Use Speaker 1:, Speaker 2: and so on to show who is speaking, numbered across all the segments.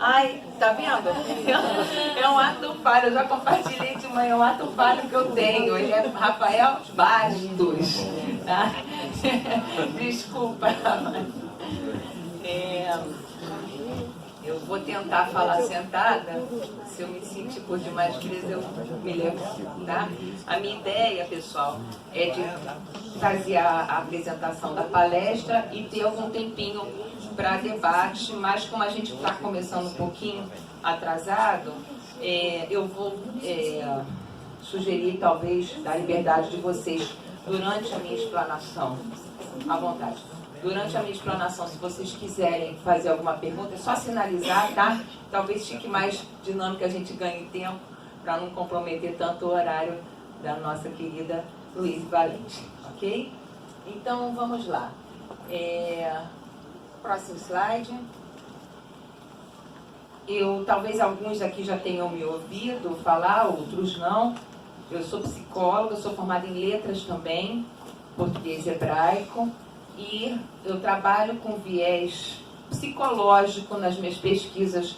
Speaker 1: Ai, tá vendo? É um ato falho, eu já compartilhei de manhã, é um ato falho que eu tenho. Ele é Rafael Bastos, tá? Desculpa, mas... eu vou tentar falar sentada. Se eu me sentir por demais vezes, eu me levanto, tá? A minha ideia, pessoal, é de fazer a apresentação da palestra e ter algum tempinho para debate, mas como a gente está começando um pouquinho atrasado, eu vou sugerir, talvez, da liberdade de vocês durante a minha explanação. À vontade. Durante a minha explanação, se vocês quiserem fazer alguma pergunta, é só sinalizar, tá? Talvez fique mais dinâmica, a gente ganhe tempo para não comprometer tanto o horário da nossa querida Luiz Valente, ok? Então, vamos lá. Próximo slide. Talvez alguns aqui já tenham me ouvido falar, outros não. Eu sou psicóloga, sou formada em letras também, português e hebraico. E eu trabalho com viés psicológico nas minhas pesquisas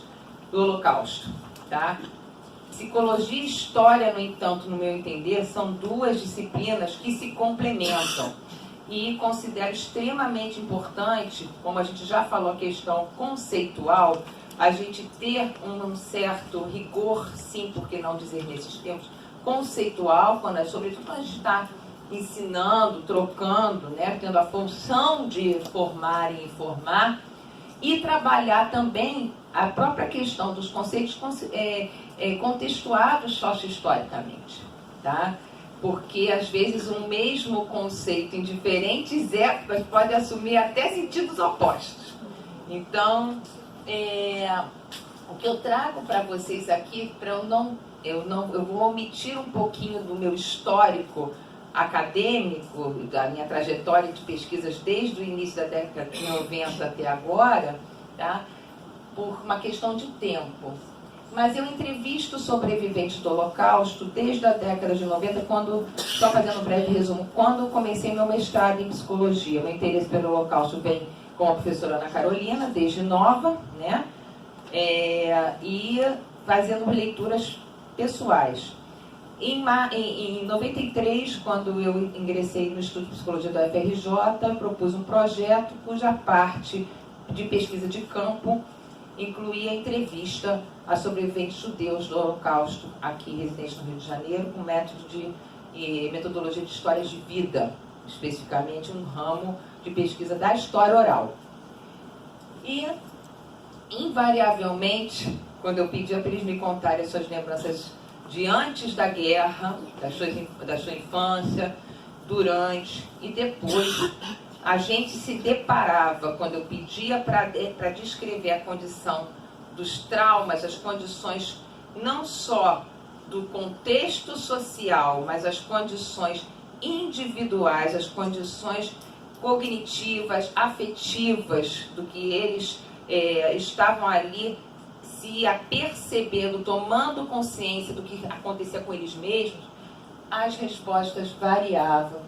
Speaker 1: do Holocausto, tá? Psicologia e história, no entanto, no meu entender, são duas disciplinas que se complementam. E considero extremamente importante, como a gente já falou, a questão conceitual, a gente ter um certo rigor, sim, por que não dizer nesses termos, conceitual, sobretudo quando a gente está ensinando, trocando, né, tendo a função de formar e informar, e trabalhar também a própria questão dos conceitos contextuados socio-historicamente, tá? Porque às vezes um mesmo conceito em diferentes épocas pode assumir até sentidos opostos. Então, o que eu trago para vocês aqui, eu vou omitir um pouquinho do meu histórico acadêmico, da minha trajetória de pesquisas desde o início da década de 90 até agora, tá? Por uma questão de tempo. Mas eu entrevisto sobreviventes do Holocausto desde a década de 90, só fazendo um breve resumo, quando comecei meu mestrado em psicologia. Meu interesse pelo Holocausto vem com a professora Ana Carolina, desde nova, né? E fazendo leituras pessoais. Em 93, quando eu ingressei no Instituto de Psicologia da UFRJ, propus um projeto cuja parte de pesquisa de campo incluía a entrevista a sobreviventes judeus do Holocausto, aqui residentes no Rio de Janeiro, com metodologia de histórias de vida, especificamente um ramo de pesquisa da história oral. E, invariavelmente, quando eu pedia para eles me contarem as suas lembranças de antes da guerra, da sua infância, durante e depois, a gente se deparava, quando eu pedia para descrever a condição dos traumas, as condições não só do contexto social, mas as condições individuais, as condições cognitivas, afetivas, do que eles estavam ali se apercebendo, tomando consciência do que acontecia com eles mesmos, as respostas variavam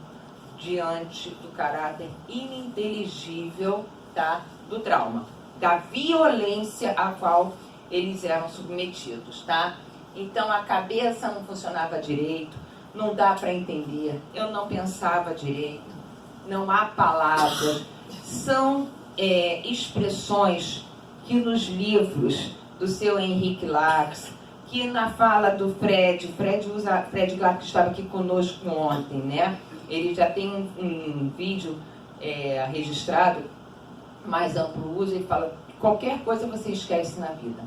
Speaker 1: diante do caráter ininteligível, tá, do trauma, da violência a qual eles eram submetidos, tá? Então a cabeça não funcionava direito, não dá para entender, eu não pensava direito, não há palavras, são expressões que nos livros do seu Henrique Lacks, que na fala do Fred Lacks estava aqui conosco ontem, né? Ele já tem um vídeo registrado, mais amplo uso, ele fala: qualquer coisa você esquece na vida,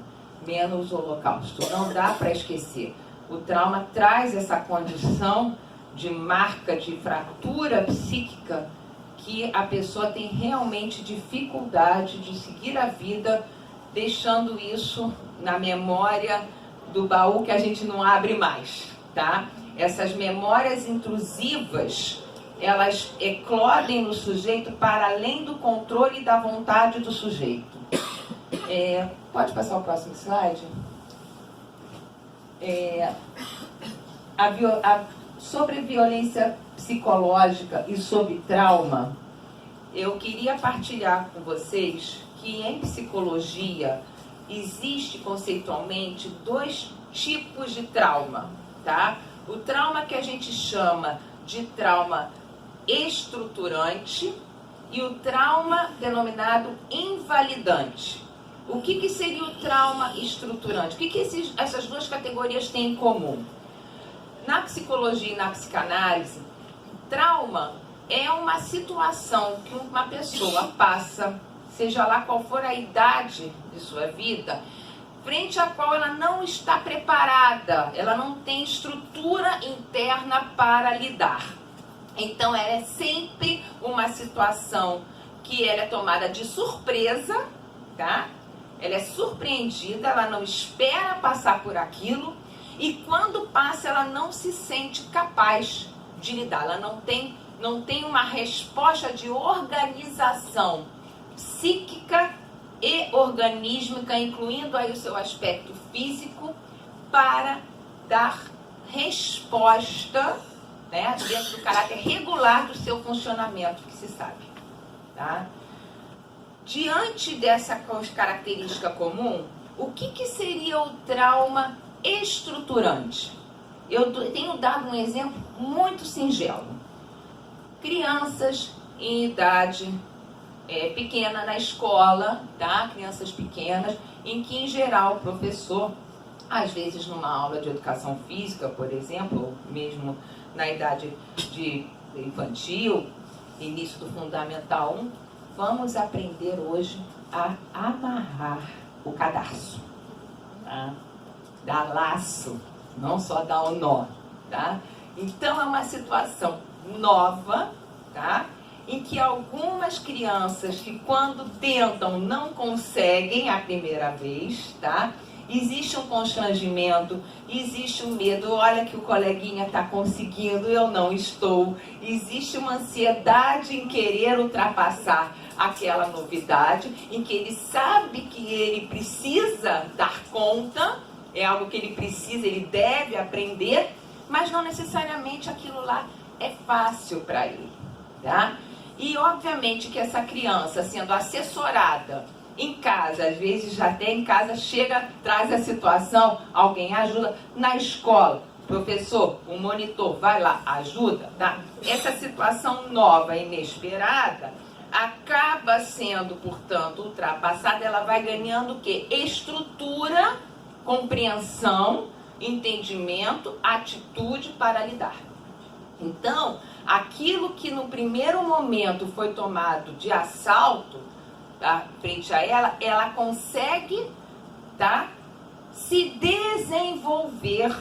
Speaker 1: menos o Holocausto. Não dá para esquecer. O trauma traz essa condição de marca, de fratura psíquica, que a pessoa tem realmente dificuldade de seguir a vida, deixando isso na memória do baú que a gente não abre mais, tá? Essas memórias intrusivas, elas eclodem no sujeito para além do controle e da vontade do sujeito. Pode passar o próximo slide? Sobre violência psicológica e sobre trauma, eu queria partilhar com vocês que em psicologia existe conceitualmente dois tipos de trauma, tá? O trauma que a gente chama de trauma estruturante e o trauma denominado invalidante. O que seria o trauma estruturante? O que essas duas categorias têm em comum? Na psicologia e na psicanálise, trauma é uma situação que uma pessoa passa, seja lá qual for a idade de sua vida, frente à qual ela não está preparada, ela não tem estrutura interna para lidar. Então, ela é sempre uma situação que ela é tomada de surpresa, tá? Ela é surpreendida, ela não espera passar por aquilo e quando passa ela não se sente capaz de lidar. Ela não tem uma resposta de organização psíquica e organísmica, incluindo aí o seu aspecto físico, para dar resposta, né, dentro do caráter regular do seu funcionamento, que se sabe, tá? Diante dessa característica comum, o que seria o trauma estruturante? Eu tenho dado um exemplo muito singelo. Crianças em idade pequena na escola, tá? Crianças pequenas, em que, em geral, o professor, às vezes numa aula de educação física, por exemplo, ou mesmo na idade de infantil, início do Fundamental 1, vamos aprender hoje a amarrar o cadarço, tá? Dar laço, não só dar o nó, tá? Então é uma situação nova, tá? Em que algumas crianças que quando tentam não conseguem a primeira vez, tá? Existe um constrangimento, existe um medo, olha que o coleguinha está conseguindo, eu não estou. Existe uma ansiedade em querer ultrapassar aquela novidade, em que ele sabe que ele precisa dar conta, é algo que ele precisa, ele deve aprender, mas não necessariamente aquilo lá é fácil para ele, tá? E obviamente que essa criança sendo assessorada em casa, às vezes até em casa chega, traz a situação, alguém ajuda. Na escola, professor, o monitor vai lá, ajuda, tá? Essa situação nova, inesperada, acaba sendo, portanto, ultrapassada, ela vai ganhando o quê? Estrutura, compreensão, entendimento, atitude para lidar. Então, aquilo que no primeiro momento foi tomado de assalto, tá, frente a ela, ela consegue, tá, se desenvolver,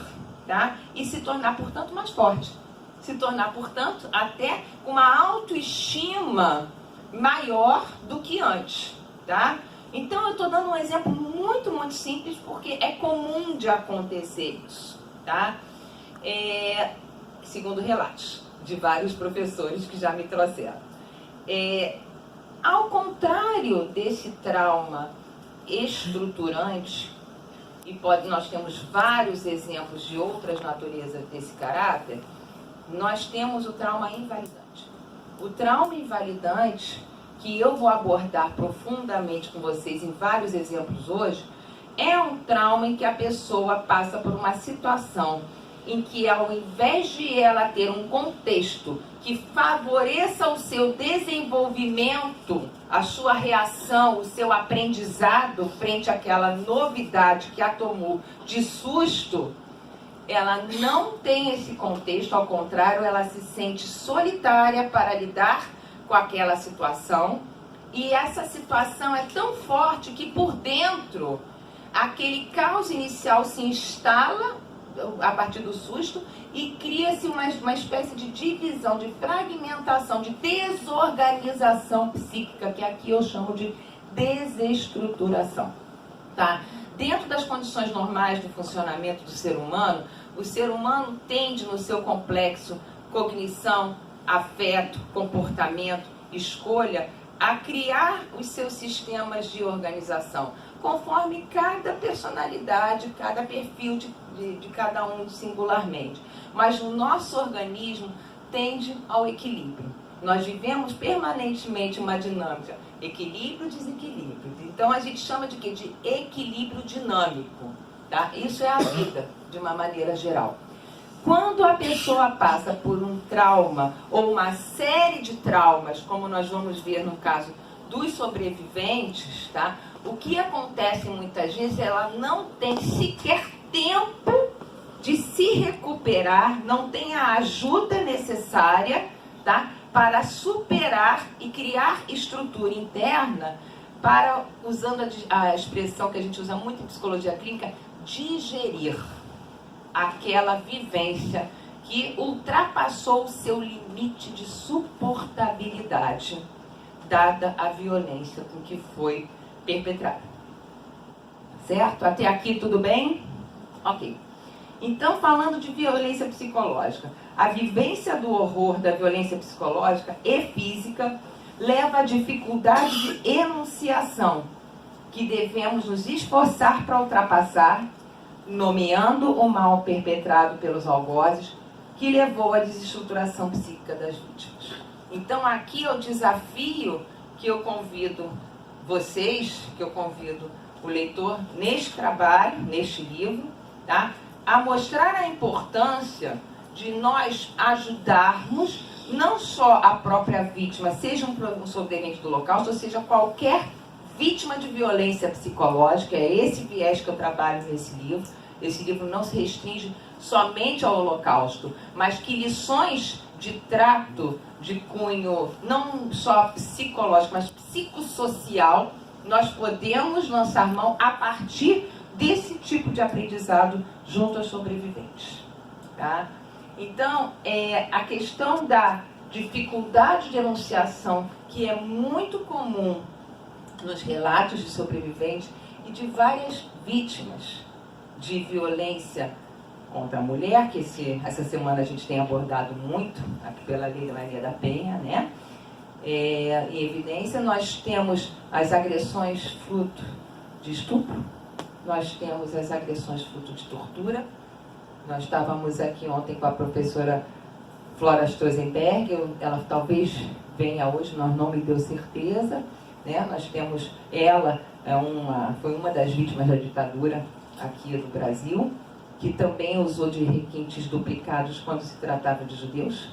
Speaker 1: tá, e se tornar, portanto, mais forte. Se tornar, portanto, até uma autoestima maior do que antes, tá? Então, eu estou dando um exemplo muito, muito simples, porque é comum de acontecer isso, tá? Segundo relatos de vários professores que já me trouxeram. Ao contrário desse trauma estruturante, e nós temos vários exemplos de outras naturezas desse caráter, nós temos o trauma invalidante. O trauma invalidante, que eu vou abordar profundamente com vocês em vários exemplos hoje, é um trauma em que a pessoa passa por uma situação em que, ao invés de ela ter um contexto que favoreça o seu desenvolvimento, a sua reação, o seu aprendizado frente àquela novidade que a tomou de susto, ela não tem esse contexto, ao contrário, ela se sente solitária para lidar com aquela situação, e essa situação é tão forte que por dentro aquele caos inicial se instala a partir do susto e cria-se uma espécie de divisão, de fragmentação, de desorganização psíquica, que aqui eu chamo de desestruturação, tá? Dentro das condições normais do funcionamento do ser humano, o ser humano tende no seu complexo cognição, afeto, comportamento, escolha, a criar os seus sistemas de organização, conforme cada personalidade, cada perfil de cada um singularmente. Mas o nosso organismo tende ao equilíbrio. Nós vivemos permanentemente uma dinâmica Equilíbrio e desequilíbrio. Então a gente chama de quê? De equilíbrio dinâmico. Tá? Isso é a vida, de uma maneira geral. Quando a pessoa passa por um trauma ou uma série de traumas, como nós vamos ver no caso dos sobreviventes, tá? O que acontece muitas vezes, ela não tem sequer tempo de se recuperar, não tem a ajuda necessária, tá? Para superar e criar estrutura interna para, usando a expressão que a gente usa muito em psicologia clínica, digerir aquela vivência que ultrapassou o seu limite de suportabilidade, dada a violência com que foi perpetrada. Certo? Até aqui tudo bem? Ok. Então, falando de violência psicológica, a vivência do horror da violência psicológica e física leva à dificuldade de enunciação, que devemos nos esforçar para ultrapassar, nomeando o mal perpetrado pelos algozes, que levou à desestruturação psíquica das vítimas. Então, aqui é o desafio que eu convido vocês, que eu convido o leitor neste trabalho, neste livro, tá? A mostrar a importância de nós ajudarmos não só a própria vítima, seja um sobrevivente do Holocausto, ou seja, qualquer vítima de violência psicológica. É esse viés que eu trabalho nesse livro. Esse livro não se restringe somente ao Holocausto, mas que lições de trato de cunho não só psicológico, mas psicossocial, nós podemos lançar mão a partir desse tipo de aprendizado junto aos sobreviventes. Tá? Então, a questão da dificuldade de enunciação, que é muito comum nos relatos de sobreviventes e de várias vítimas de violência contra a mulher, que essa semana a gente tem abordado muito, aqui pela Lei da Maria da Penha, né? Em evidência, nós temos as agressões fruto de estupro, nós temos as agressões fruto de tortura. Nós estávamos aqui ontem com a professora Flora Strozenberg, ela talvez venha hoje, nós não me deu certeza, né? Nós temos, ela foi uma das vítimas da ditadura aqui do Brasil, que também usou de requintes duplicados quando se tratava de judeus.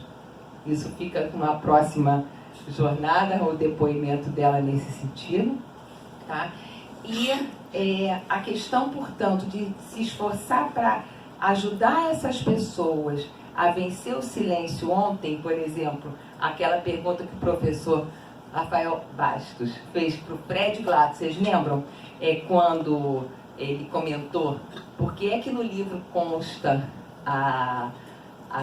Speaker 1: Isso fica com uma próxima jornada, o depoimento dela nesse sentido. Tá? E a questão, portanto, de se esforçar para ajudar essas pessoas a vencer o silêncio. Ontem, por exemplo, aquela pergunta que o professor Rafael Bastos fez para o Fred Glatt, vocês lembram? Quando ele comentou, por que é que no livro consta a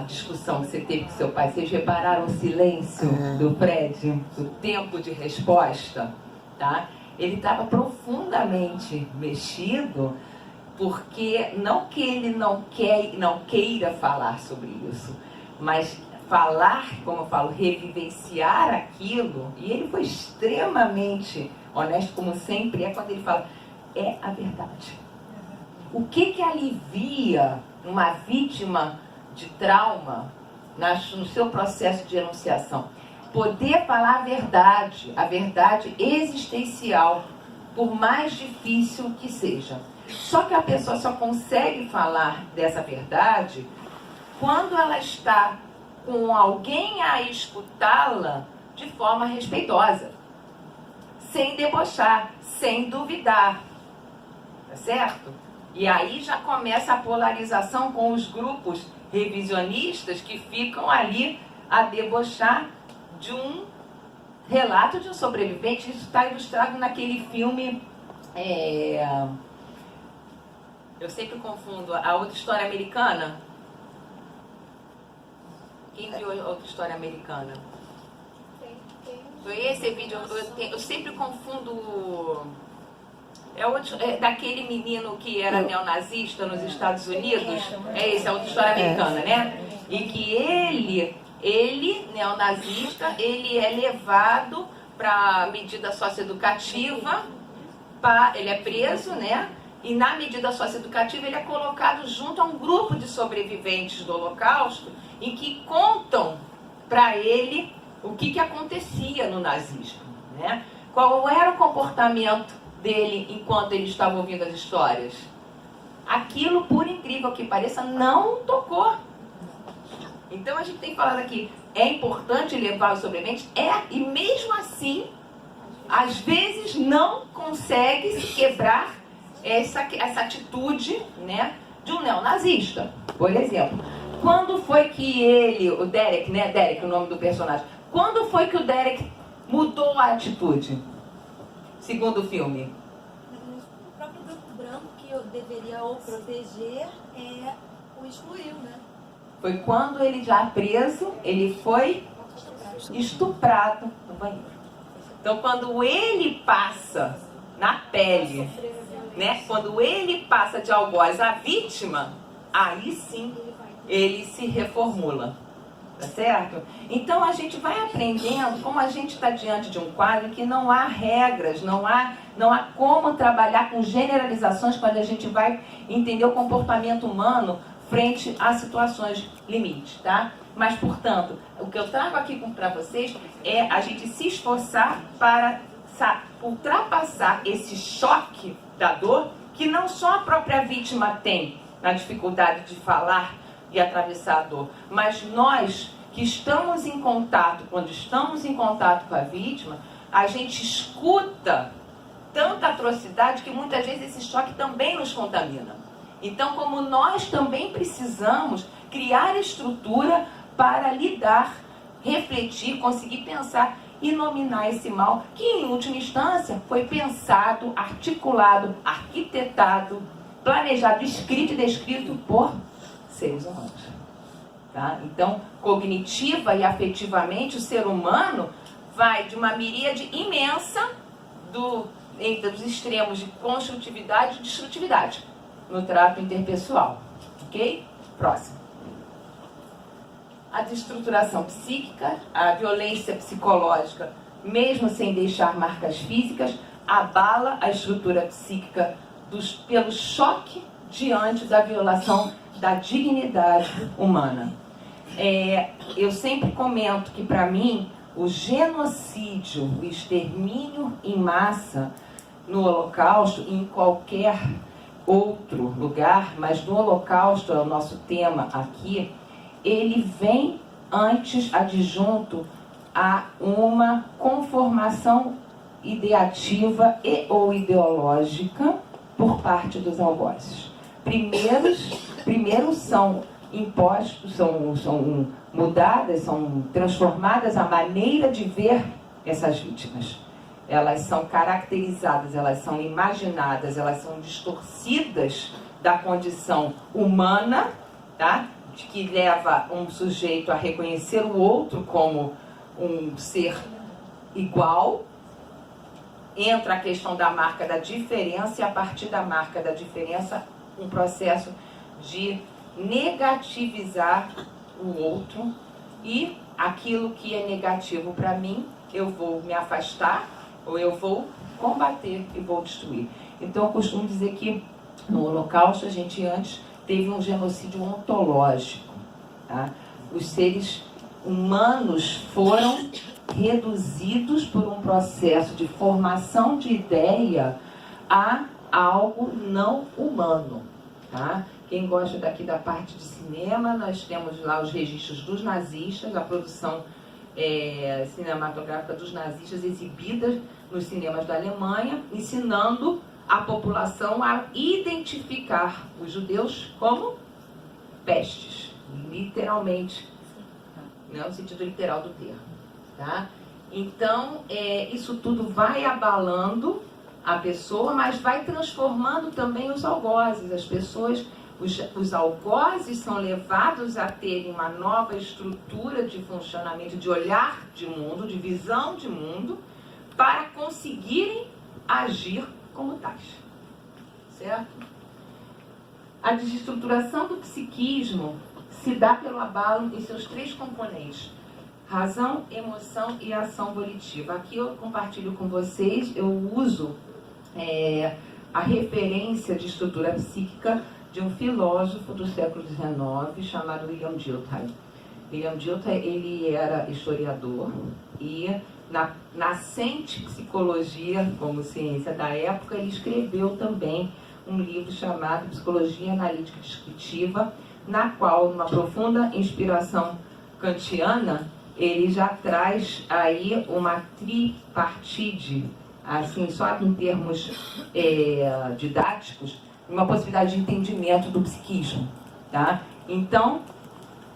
Speaker 1: discussão que você teve com seu pai? Vocês repararam o silêncio do Fred, o tempo de resposta? Tá? Ele estava profundamente mexido, porque não que ele não queira falar sobre isso, mas falar, como eu falo, revivenciar aquilo, e ele foi extremamente honesto, como sempre quando ele fala, é a verdade. O que alivia uma vítima de trauma no seu processo de enunciação? Poder falar a verdade existencial, por mais difícil que seja. Só que a pessoa só consegue falar dessa verdade quando ela está com alguém a escutá-la de forma respeitosa, sem debochar, sem duvidar. Tá certo? E aí já começa a polarização com os grupos revisionistas que ficam ali a debochar de um relato de um sobrevivente. Isso está ilustrado naquele filme, eu sempre confundo, a Outra História Americana. Quem viu a Outra História Americana? Foi esse vídeo, eu sempre confundo. É daquele menino que era neonazista nos Estados Unidos. É a Outra História Americana, né? E que ele, neonazista, ele é levado para medida socioeducativa, ele é preso, né? E na medida socioeducativa ele é colocado junto a um grupo de sobreviventes do Holocausto, em que contam para ele o que acontecia no nazismo, né? Qual era o comportamento dele enquanto ele estava ouvindo as histórias? Aquilo, por incrível que pareça, não tocou. Então a gente tem falado aqui, é importante levar os sobreviventes? E mesmo assim, às vezes não consegue se quebrar essa atitude, né, de um neonazista. Por exemplo, quando foi que ele, o Derek, né, Derek, o nome do personagem, quando foi que o Derek mudou a atitude, segundo o filme?
Speaker 2: O próprio grupo branco, que deveria o proteger, o excluiu, né? Foi
Speaker 1: quando ele já preso, ele foi estuprado no banheiro. Então, quando ele passa na pele, né, quando ele passa de algoz à vítima, aí sim ele se reformula. Tá certo? Então a gente vai aprendendo como a gente está diante de um quadro que não há regras, não há como trabalhar com generalizações quando a gente vai entender o comportamento humano frente a situações limites, tá? Mas, portanto, o que eu trago aqui para vocês é a gente se esforçar para ultrapassar esse choque da dor que não só a própria vítima tem na dificuldade de falar e atravessar a dor, mas nós que estamos em contato, quando estamos em contato com a vítima, a gente escuta tanta atrocidade que muitas vezes esse choque também nos contamina. Então, como nós também precisamos criar estrutura para lidar, refletir, conseguir pensar e nominar esse mal, que em última instância foi pensado, articulado, arquitetado, planejado, escrito e descrito por seres humanos. Tá? Então, cognitiva e afetivamente, o ser humano vai de uma miríade imensa entre os extremos de construtividade e destrutividade no trato interpessoal. Ok? Próximo. A destruturação psíquica, a violência psicológica, mesmo sem deixar marcas físicas, abala a estrutura psíquica pelo choque diante da violação da dignidade humana. Eu sempre comento que, para mim, o genocídio, o extermínio em massa no Holocausto e em qualquer outro lugar, mas no Holocausto é o nosso tema aqui, ele vem antes adjunto a uma conformação ideativa e ou ideológica por parte dos algozes. Primeiro são impostos, são mudadas, são transformadas a maneira de ver essas vítimas. Elas são caracterizadas, elas são imaginadas, elas são distorcidas da condição humana, tá? De que leva um sujeito a reconhecer o outro como um ser igual. Entra a questão da marca da diferença e, a partir da marca da diferença, um processo de negativizar o outro, e aquilo que é negativo para mim, eu vou me afastar ou eu vou combater e vou destruir. Então eu costumo dizer que no Holocausto a gente antes teve um genocídio ontológico, tá? Os seres humanos foram reduzidos por um processo de formação de ideia a algo não humano, tá? Quem gosta daqui da parte de cinema, nós temos lá os registros dos nazistas, a produção cinematográfica dos nazistas exibida nos cinemas da Alemanha, ensinando a população a identificar os judeus como pestes, literalmente, né, no sentido literal do termo. Tá? Então, isso tudo vai abalando a pessoa, mas vai transformando também os algozes. As pessoas, os algozes são levados a terem uma nova estrutura de funcionamento, de olhar de mundo, de visão de mundo, para conseguirem agir como tais. Certo? A desestruturação do psiquismo se dá pelo abalo em seus três componentes: razão, emoção e ação volitiva. Aqui eu compartilho com vocês, eu uso a referência de estrutura psíquica de um filósofo do século XIX chamado William Dilthey. William Dilthey, ele era historiador e na nascente psicologia como ciência da época, ele escreveu também um livro chamado Psicologia Analítica Descritiva, na qual, numa profunda inspiração kantiana, ele já traz aí uma tripartite, assim, só em termos didáticos, uma possibilidade de entendimento do psiquismo, tá? Então,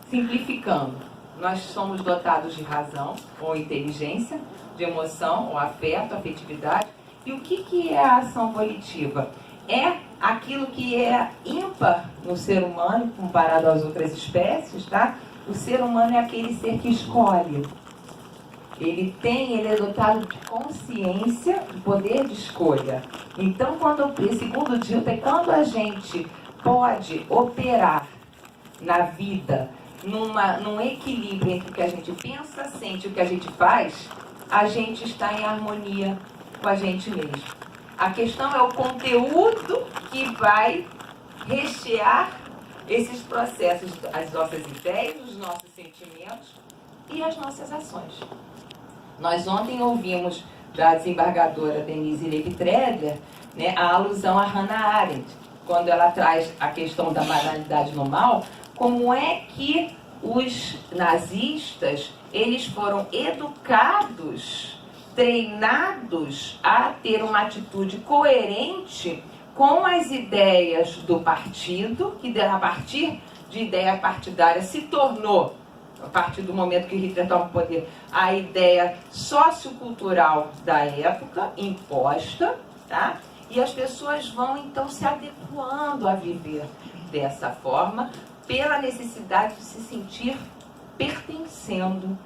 Speaker 1: simplificando, nós somos dotados de razão ou inteligência, de emoção ou afeto, afetividade. E o que é a ação volitiva? É aquilo que é ímpar no ser humano, comparado às outras espécies, tá? O ser humano é aquele ser que escolhe. Ele é dotado de consciência, de poder de escolha. Então, segundo Dilthey, quando a gente pode operar na vida num equilíbrio entre o que a gente pensa, sente e o que a gente faz, a gente está em harmonia com a gente mesmo. A questão é o conteúdo que vai rechear esses processos, as nossas ideias, os nossos sentimentos e as nossas ações. Nós ontem ouvimos da desembargadora Denise Levi-Treder, né, a alusão a Hannah Arendt, quando ela traz a questão da banalidade no mal, como é que os nazistas, eles foram educados, treinados a ter uma atitude coerente com as ideias do partido, que a partir de ideia partidária se tornou, a partir do momento que Hitler toma o poder, a ideia sociocultural da época imposta, tá? E as pessoas vão então se adequando a viver dessa forma, pela necessidade de se sentir pertencendo,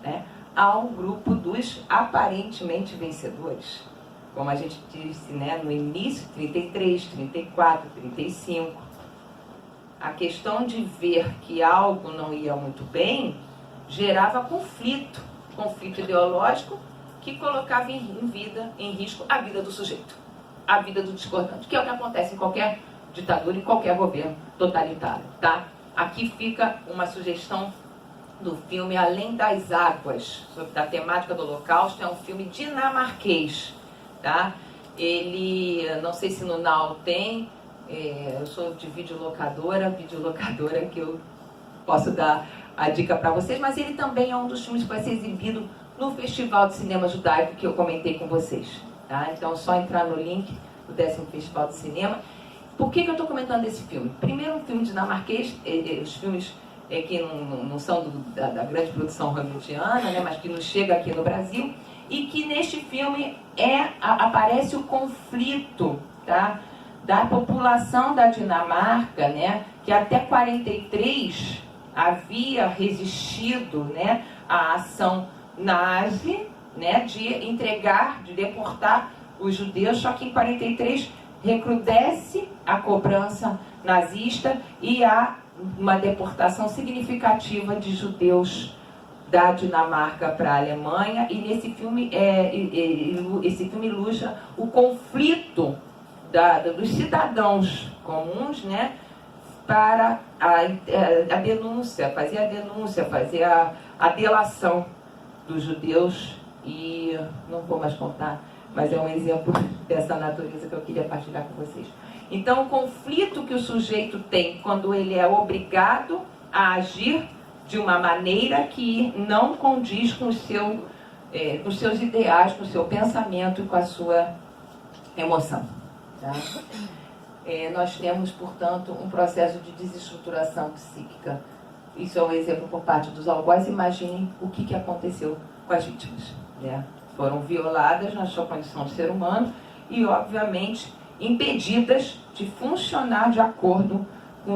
Speaker 1: né, ao grupo dos aparentemente vencedores. Como a gente disse, né, no início, 33, 34, 35. A questão de ver que algo não ia muito bem gerava conflito ideológico que colocava em risco a vida do sujeito, a vida do discordante, que é o que acontece em qualquer ditadura, em qualquer governo totalitário, tá? Aqui fica uma sugestão do filme Além das Águas, sobre a temática do Holocausto. É um filme dinamarquês, tá? Ele, não sei se no Now tem, eu sou de videolocadora que eu posso dar a dica para vocês, mas ele também é um dos filmes que vai ser exibido no Festival de Cinema Judaico que eu comentei com vocês, tá? Então é só entrar no link do 10º Festival de Cinema. Por que eu estou comentando esse filme? Primeiro, um filme dinamarquês, os filmes que não são da grande produção hollywoodiana, né, mas que nos chega aqui no Brasil, e que neste filme aparece o conflito, tá, da população da Dinamarca, né, que até 43 havia resistido, né, à ação nazi, né, de deportar os judeus, só que em 43 recrudesce a cobrança nazista e há uma deportação significativa de judeus da Dinamarca para a Alemanha, e nesse filme esse filme ilustra o conflito dos cidadãos comuns, né, para a denúncia, fazer a delação dos judeus. E não vou mais contar, mas é um exemplo dessa natureza que eu queria partilhar com vocês. Então, o conflito que o sujeito tem quando ele é obrigado a agir de uma maneira que não condiz com os seus ideais, com o seu pensamento e com a sua emoção. Tá? Nós temos, portanto, um processo de desestruturação psíquica. Isso é um exemplo por parte dos algozes. Imaginem o que aconteceu com as vítimas, né? Foram violadas na sua condição de ser humano e, obviamente, impedidas de funcionar de acordo com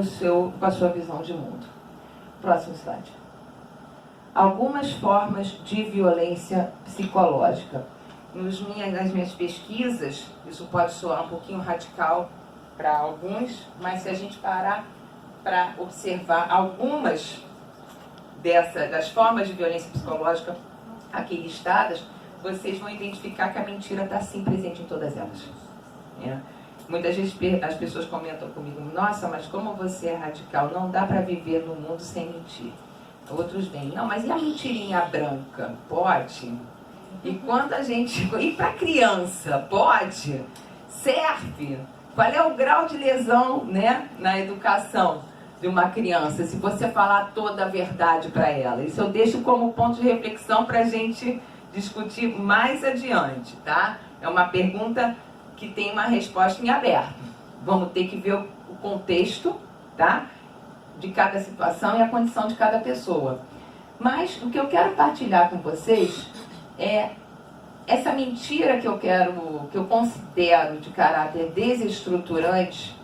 Speaker 1: a sua visão de mundo. Próximo slide. Algumas formas de violência psicológica. Nas minhas pesquisas, isso pode soar um pouquinho radical para alguns, mas se a gente parar para observar algumas das formas de violência psicológica aqui listadas, vocês vão identificar que a mentira está sim presente em todas elas. Muitas vezes as pessoas comentam comigo: nossa, mas como você é radical, não dá para viver no mundo sem mentir. Outros vêm: não, mas e a mentirinha branca? Pode? E quando a gente... E para criança, pode? Serve? Qual é o grau de lesão, né, na educação de uma criança, se você falar toda a verdade para ela? Isso eu deixo como ponto de reflexão para a gente discutir mais adiante, tá? É uma pergunta que tem uma resposta em aberto. Vamos ter que ver o contexto, tá, de cada situação e a condição de cada pessoa. Mas o que eu quero partilhar com vocês é essa mentira que eu considero de caráter desestruturante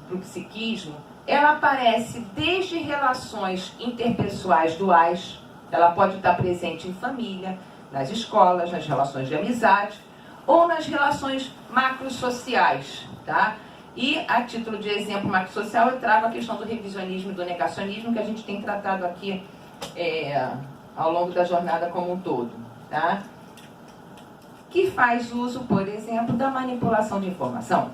Speaker 1: para o psiquismo. Ela aparece desde relações interpessoais duais, ela pode estar presente em família, nas escolas, nas relações de amizade, ou nas relações macrosociais, tá? E, a título de exemplo macrosocial, eu trago a questão do revisionismo e do negacionismo, que a gente tem tratado aqui ao longo da jornada como um todo, tá? Que faz uso, por exemplo, da manipulação de informação.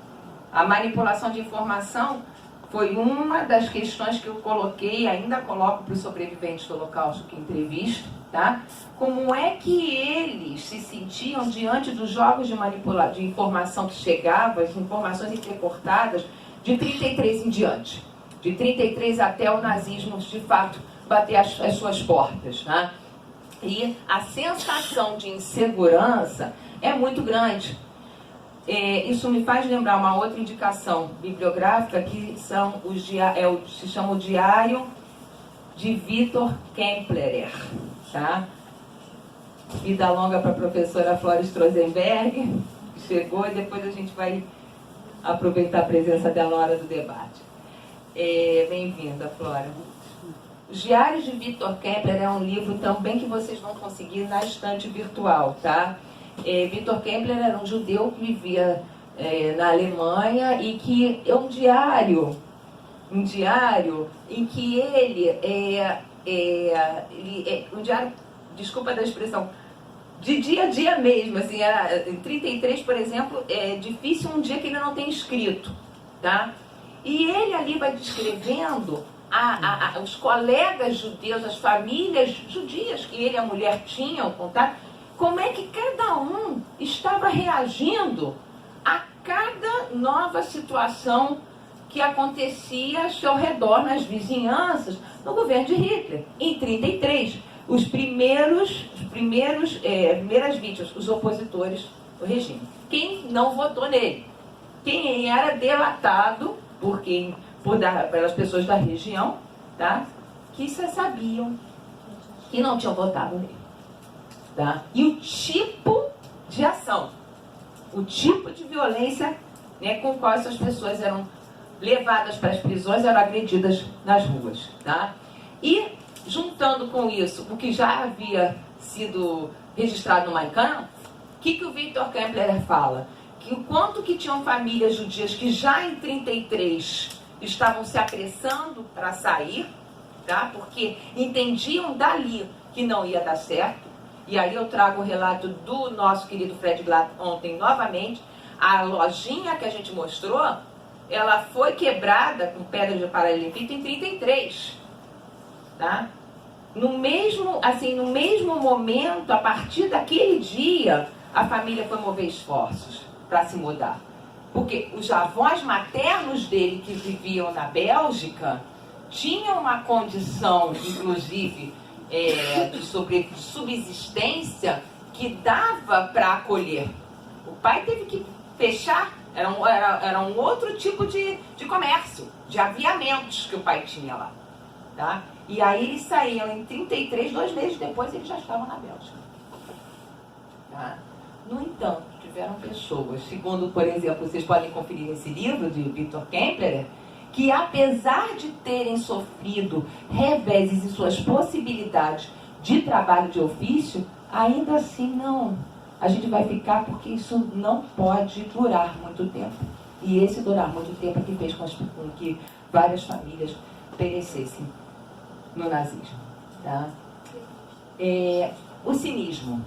Speaker 1: A manipulação de informação foi uma das questões que eu coloquei, ainda coloco para os sobreviventes do Holocausto que entrevisto, tá? Como é que eles se sentiam diante dos jogos de informação que chegavam, as informações intercortadas, de 33 em diante. De 33 até o nazismo, de fato, bater as suas portas, tá? E a sensação de insegurança é muito grande. Isso me faz lembrar uma outra indicação bibliográfica, que se chama o Diário de Victor Kemplerer, tá? Vida longa para a professora Flora Strozenberg, que chegou, e depois a gente vai aproveitar a presença dela na hora do debate. Bem-vinda, Flora. Os Diários de Victor Kemplerer é um livro também que vocês vão conseguir na estante virtual, tá? Victor Kemplerer era um judeu que vivia na Alemanha e que é um diário em que um diário, desculpa da expressão, de dia a dia mesmo, assim, em 33, por exemplo, é difícil um dia que ele não tenha escrito, tá? E ele ali vai descrevendo os colegas judeus, as famílias judias que ele e a mulher tinham contato, como é que cada um estava reagindo a cada nova situação que acontecia ao seu redor, nas vizinhanças, no governo de Hitler. Em 1933, as primeiras vítimas, os opositores do regime. Quem não votou nele? Quem era delatado pelas pessoas da região, tá? Que sabiam que não tinham votado nele. Tá? E o tipo de ação, o tipo de violência, né, com qual essas pessoas eram levadas para as prisões, eram agredidas nas ruas. Tá? E, juntando com isso, o que já havia sido registrado no Mein Kampf, o que o Victor Kemplerer fala? Que o quanto que tinham famílias judias que já em 1933 estavam se apressando para sair, tá? Porque entendiam dali que não ia dar certo. E aí eu trago o relato do nosso querido Fred Glatt ontem novamente. A lojinha que a gente mostrou, ela foi quebrada com pedra de paralelepípedo em 1933. Tá? No mesmo momento, a partir daquele dia, a família foi mover esforços para se mudar. Porque os avós maternos dele, que viviam na Bélgica, tinham uma condição, inclusive, de subsistência que dava para acolher. O pai teve que fechar, era um outro tipo de comércio, de aviamentos que o pai tinha lá. Tá? E aí eles saíam em 1933, 2 meses depois eles já estavam na Bélgica. Tá? No entanto, tiveram pessoas, segundo, por exemplo, vocês podem conferir nesse livro de Victor Kemplerer, que apesar de terem sofrido reveses em suas possibilidades de trabalho de ofício, ainda assim não. A gente vai ficar porque isso não pode durar muito tempo. E esse durar muito tempo é que fez com que várias famílias perecessem no nazismo. Tá? O cinismo.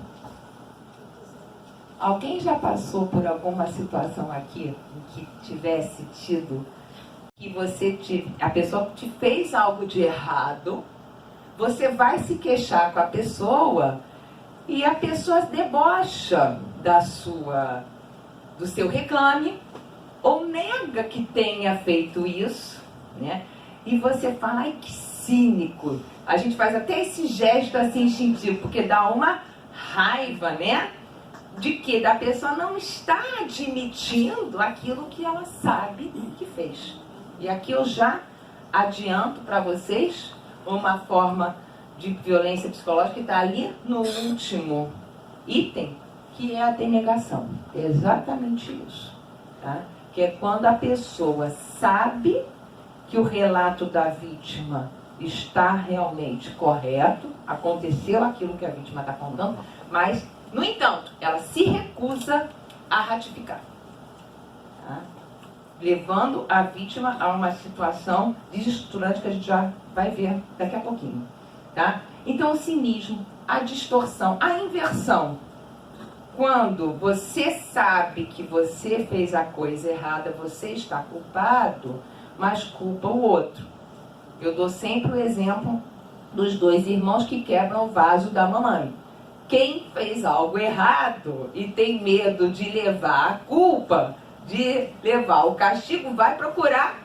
Speaker 1: Alguém já passou por alguma situação aqui em que tivesse tido, que a pessoa te fez algo de errado, você vai se queixar com a pessoa e a pessoa debocha do seu reclame, ou nega que tenha feito isso, né? E você fala, ai, que cínico. A gente faz até esse gesto assim instintivo, porque dá uma raiva, né? De que da pessoa não está admitindo aquilo que ela sabe que fez. E aqui eu já adianto para vocês uma forma de violência psicológica que está ali no último item, que é a denegação. É exatamente isso, tá? Que é quando a pessoa sabe que o relato da vítima está realmente correto, aconteceu aquilo que a vítima está contando, mas, no entanto, ela se recusa a ratificar, tá? Levando a vítima a uma situação desestruturante que a gente já vai ver daqui a pouquinho, tá? Então, o cinismo, a distorção, a inversão. Quando você sabe que você fez a coisa errada, você está culpado, mas culpa o outro. Eu dou sempre o exemplo dos 2 irmãos que quebram o vaso da mamãe. Quem fez algo errado e tem medo de levar a culpa, de levar o castigo, vai procurar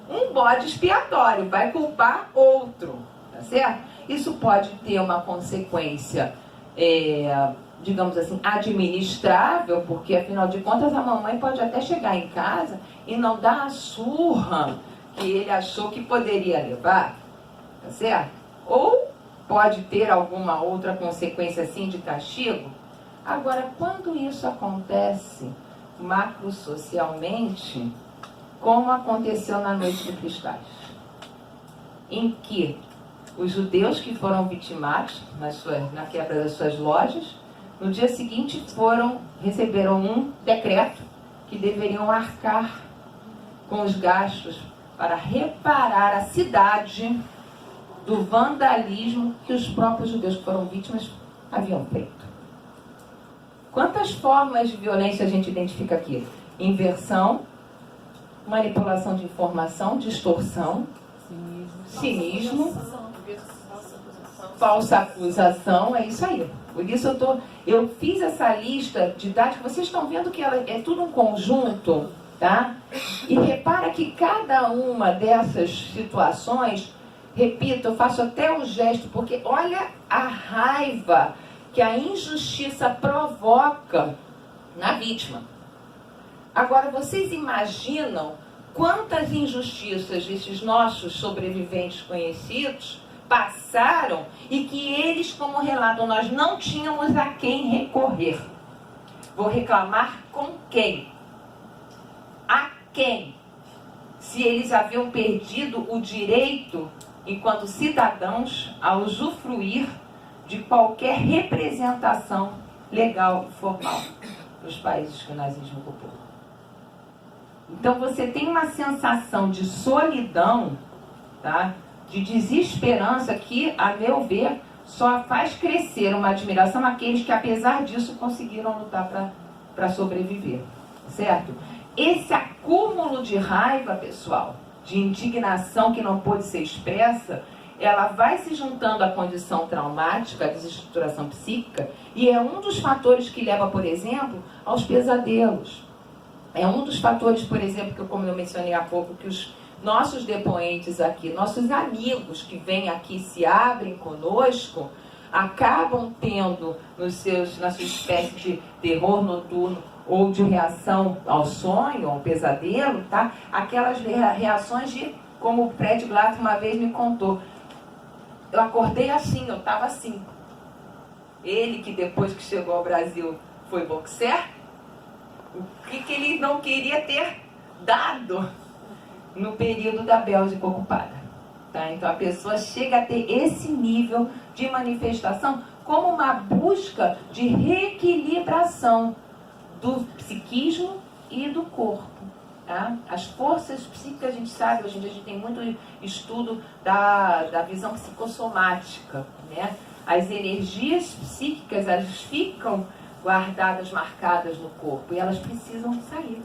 Speaker 1: um bode expiatório, vai culpar outro, tá certo? Isso pode ter uma consequência, digamos assim, administrável, porque afinal de contas a mamãe pode até chegar em casa e não dar a surra que ele achou que poderia levar, tá certo? Ou pode ter alguma outra consequência assim de castigo. Agora, quando isso acontece macrosocialmente, como aconteceu na Noite de Cristais, em que os judeus que foram vitimados na quebra das suas lojas, no dia seguinte receberam um decreto que deveriam arcar com os gastos para reparar a cidade do vandalismo que os próprios judeus que foram vítimas haviam feito. Quantas formas de violência a gente identifica aqui? Inversão, manipulação de informação, distorção, cinismo, falsa acusação, é isso aí. Por isso eu fiz essa lista didática, vocês estão vendo que ela é tudo um conjunto, tá? E repara que cada uma dessas situações, repito, eu faço até um gesto, porque olha a raiva que a injustiça provoca na vítima. Agora, vocês imaginam quantas injustiças esses nossos sobreviventes conhecidos passaram e que eles, como relatam, nós não tínhamos a quem recorrer. Vou reclamar com quem? A quem? Se eles haviam perdido o direito, enquanto cidadãos, a usufruir de qualquer representação legal e formal dos países que o nazismo ocupou. Então você tem uma sensação de solidão, tá? De desesperança que, a meu ver, só faz crescer uma admiração àqueles que, apesar disso, conseguiram lutar para sobreviver, certo? Esse acúmulo de raiva, pessoal, de indignação que não pôde ser expressa, ela vai se juntando à condição traumática, à desestruturação psíquica, e é um dos fatores que leva, por exemplo, aos pesadelos. É um dos fatores, por exemplo, que como eu mencionei há pouco, que os nossos depoentes aqui, nossos amigos que vêm aqui se abrem conosco, acabam tendo na sua espécie de terror noturno ou de reação ao sonho, ao pesadelo, tá? Aquelas reações de, como o Fred Glass uma vez me contou, eu acordei assim, eu estava assim. Ele que depois que chegou ao Brasil foi boxer, o que ele não queria ter dado no período da Bélgica ocupada. Tá? Então a pessoa chega a ter esse nível de manifestação como uma busca de reequilibração do psiquismo e do corpo. Tá? As forças psíquicas, a gente sabe, hoje em dia a gente tem muito estudo da visão psicossomática, né? As energias psíquicas, elas ficam guardadas, marcadas no corpo, e elas precisam sair.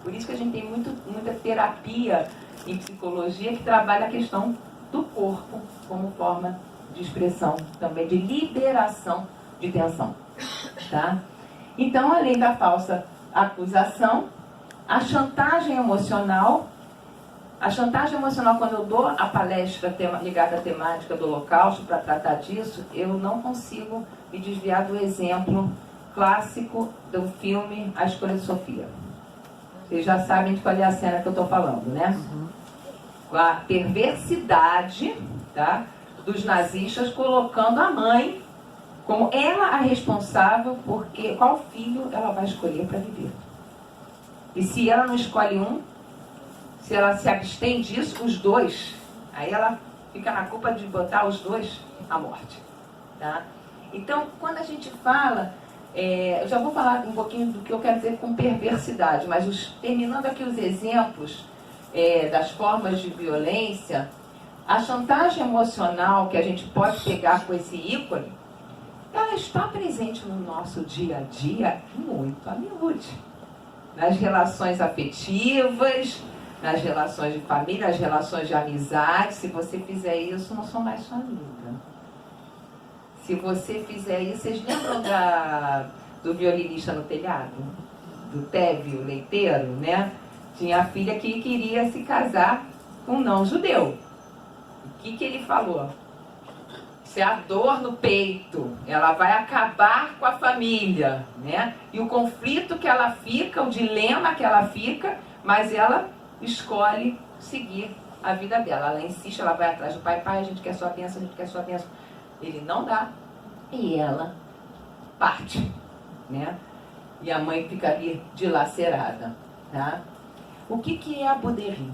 Speaker 1: Por isso que a gente tem muita terapia em psicologia que trabalha a questão do corpo como forma de expressão, também de liberação de tensão. Tá? Então, além da falsa acusação, a chantagem emocional, quando eu dou a palestra ligada à temática do Holocausto para tratar disso, eu não consigo me desviar do exemplo clássico do filme A Escolha de Sofia. Vocês já sabem de qual é a cena que eu estou falando, né? A perversidade, tá, dos nazistas colocando a mãe como ela a responsável porque qual filho ela vai escolher para viver. E se ela não escolhe um, se ela se abstém disso, os dois, aí ela fica na culpa de botar os dois à morte. Tá? Então, quando a gente fala, eu já vou falar um pouquinho do que eu quero dizer com perversidade, mas terminando aqui os exemplos das formas de violência, a chantagem emocional que a gente pode pegar com esse ícone, ela está presente no nosso dia a dia muito a miúde. Nas relações afetivas, nas relações de família, nas relações de amizade. Se você fizer isso, não sou mais sua amiga. Se você fizer isso, vocês lembram do violinista no telhado? Do Tévio Leiteiro, né? Tinha a filha que queria se casar com um não-judeu. O que ele falou? Se a dor no peito, ela vai acabar com a família, né? E o conflito que ela fica, o dilema que ela fica, mas ela escolhe seguir a vida dela. Ela insiste, ela vai atrás do pai, a gente quer sua bênção, a gente quer sua bênção. Ele não dá e ela parte, né? E a mãe fica ali dilacerada, tá? O que é a Baudry?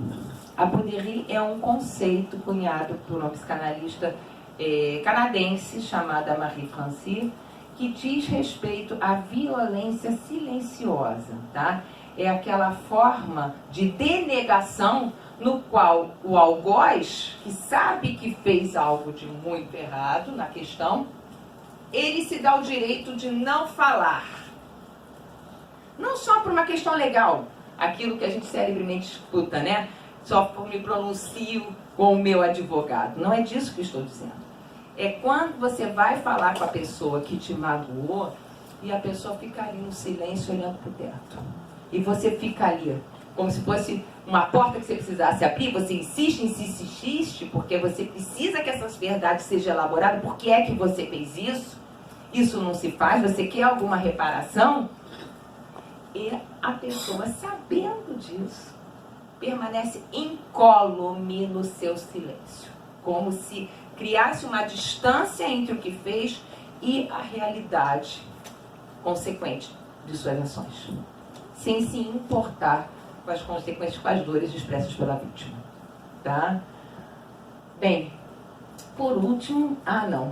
Speaker 1: A Baudry é um conceito cunhado por uma psicanalista canadense chamada Marie Francis, que diz respeito à violência silenciosa, tá? É aquela forma de denegação no qual o algoz, que sabe que fez algo de muito errado na questão, ele se dá o direito de não falar. Não só por uma questão legal, aquilo que a gente celebremente escuta, né? Só me pronuncio com o meu advogado. Não é disso que estou dizendo. É quando você vai falar com a pessoa que te magoou e a pessoa fica ali no silêncio olhando para o teto. E você fica ali, como se fosse uma porta que você precisasse abrir, você insiste, porque você precisa que essas verdades sejam elaboradas. Por que é que você fez isso? Isso não se faz, você quer alguma reparação? E a pessoa, sabendo disso, permanece incólume no seu silêncio. Como se criasse uma distância entre o que fez e a realidade consequente de suas ações, sem se importar com as consequências, com as dores expressas pela vítima. Tá? Bem, por último,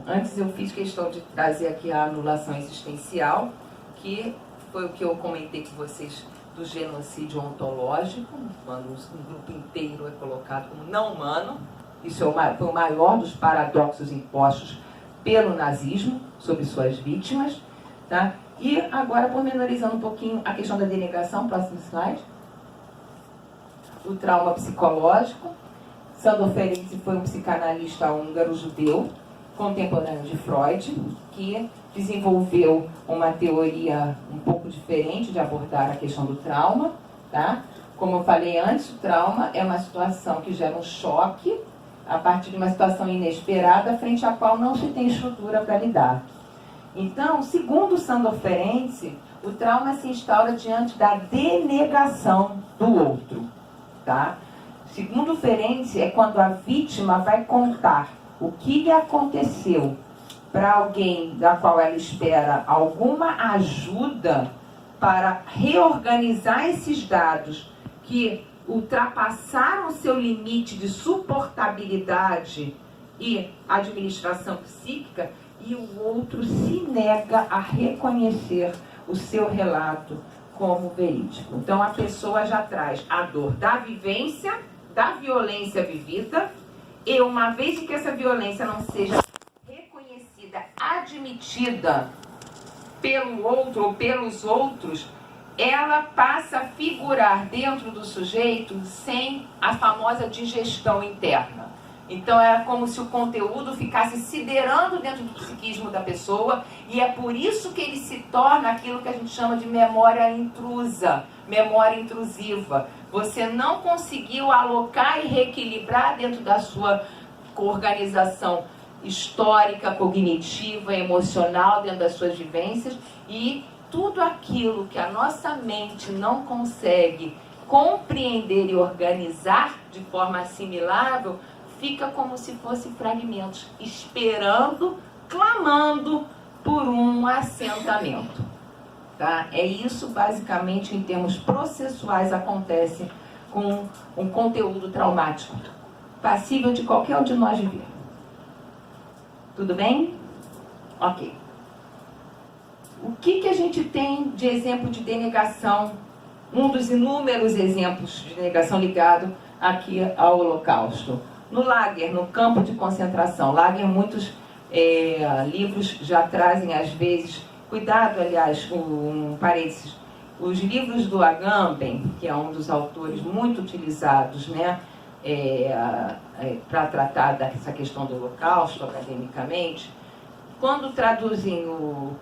Speaker 1: antes eu fiz questão de trazer aqui a anulação existencial, que foi o que eu comentei com vocês do genocídio ontológico, quando um grupo inteiro é colocado como não humano. Isso foi o maior dos paradoxos impostos pelo nazismo sobre suas vítimas. Tá? E agora, pormenorizando um pouquinho a questão da denegação, próximo slide. O trauma psicológico. Sándor Ferenczi foi um psicanalista húngaro judeu, contemporâneo de Freud, que desenvolveu uma teoria um pouco diferente de abordar a questão do trauma. Tá? Como eu falei antes, o trauma é uma situação que gera um choque a partir de uma situação inesperada frente à qual não se tem estrutura para lidar. Então, segundo Sándor Ferenczi, o trauma se instaura diante da denegação do outro. Tá? Segundo Ferenczi, é quando a vítima vai contar o que lhe aconteceu para alguém da qual ela espera alguma ajuda para reorganizar esses dados que ultrapassaram seu limite de suportabilidade e administração psíquica, e o outro se nega a reconhecer o seu relato como verídico. Então a pessoa já traz a dor da vivência, da violência vivida, e uma vez que essa violência não seja reconhecida, admitida pelo outro ou pelos outros, ela passa a figurar dentro do sujeito sem a famosa digestão interna. Então é como se o conteúdo ficasse siderando dentro do psiquismo da pessoa, e é por isso que ele se torna aquilo que a gente chama de memória intrusa, memória intrusiva. Você não conseguiu alocar e reequilibrar dentro da sua organização histórica, cognitiva, emocional, dentro das suas vivências, e tudo aquilo que a nossa mente não consegue compreender e organizar de forma assimilável, fica como se fosse fragmentos, esperando, clamando por um assentamento. Tá? É isso, basicamente, em termos processuais, acontece com um conteúdo traumático, passível de qualquer um de nós viver. Tudo bem? Ok. O que a gente tem de exemplo de denegação? Um dos inúmeros exemplos de denegação ligado aqui ao Holocausto. No lager, no campo de concentração. Lager, muitos livros já trazem, às vezes, cuidado, aliás, um parênteses, os livros do Agamben, que é um dos autores muito utilizados, né, para tratar dessa questão do Holocausto, academicamente, quando traduziram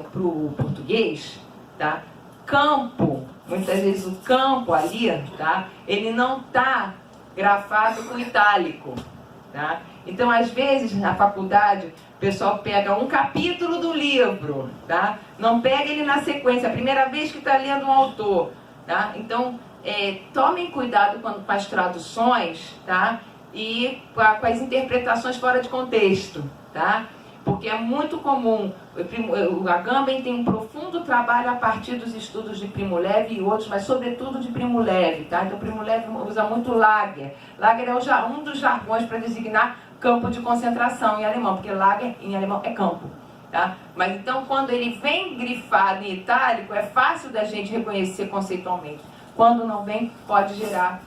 Speaker 1: para o português, tá, campo, muitas vezes o campo ali, tá, ele não está grafado com itálico, tá? Então, às vezes, na faculdade, o pessoal pega um capítulo do livro, tá? Não pega ele na sequência, a primeira vez que está lendo um autor, tá? Então, tomem cuidado com as traduções, tá? E com as interpretações fora de contexto, tá? Porque é muito comum, o Agamben tem um profundo trabalho a partir dos estudos de Primo Levi e outros, mas sobretudo de Primo Levi, tá? Então Primo Levi usa muito Lager. Lager é um dos jargões para designar campo de concentração em alemão, porque Lager em alemão é campo, tá? Mas então quando ele vem grifado em itálico, é fácil da gente reconhecer conceitualmente. Quando não vem, pode gerar